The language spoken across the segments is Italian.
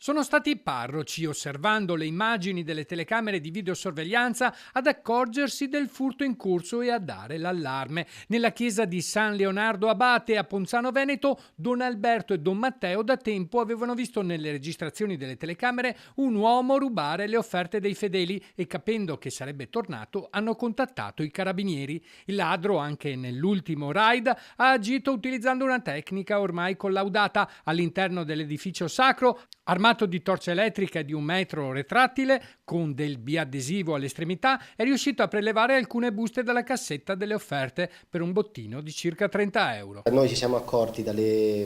Sono stati i parroci, osservando le immagini delle telecamere di videosorveglianza, ad accorgersi del furto in corso e a dare l'allarme. Nella chiesa di San Leonardo Abate a Ponzano Veneto, Don Alberto e Don Matteo da tempo avevano visto nelle registrazioni delle telecamere un uomo rubare le offerte dei fedeli e, capendo che sarebbe tornato, hanno contattato i carabinieri. Il ladro, anche nell'ultimo raid, ha agito utilizzando una tecnica ormai collaudata all'interno dell'edificio sacro. Armato di torcia elettrica e di 1 metro retrattile, con del biadesivo all'estremità, è riuscito a prelevare alcune buste dalla cassetta delle offerte per un bottino di circa 30 euro. Noi ci siamo accorti dalle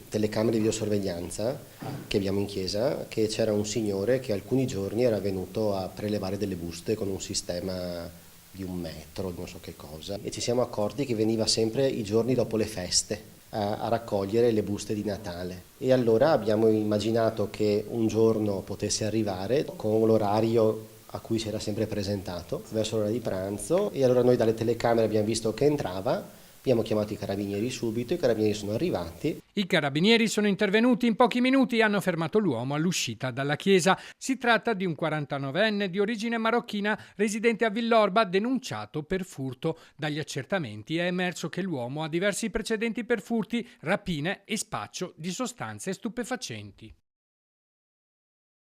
telecamere di videosorveglianza che abbiamo in chiesa che c'era un signore che alcuni giorni era venuto a prelevare delle buste con un sistema di 1 metro, non so che cosa, e ci siamo accorti che veniva sempre i giorni dopo le feste a raccogliere le buste di Natale, e allora abbiamo immaginato che un giorno potesse arrivare con l'orario a cui si era sempre presentato, verso l'ora di pranzo, e allora noi dalle telecamere abbiamo visto che entrava. Abbiamo chiamato i carabinieri subito, i carabinieri sono arrivati. I carabinieri sono intervenuti in pochi minuti e hanno fermato l'uomo all'uscita dalla chiesa. Si tratta di un 49enne di origine marocchina residente a Villorba, denunciato per furto. Dagli accertamenti è emerso che l'uomo ha diversi precedenti per furti, rapine e spaccio di sostanze stupefacenti.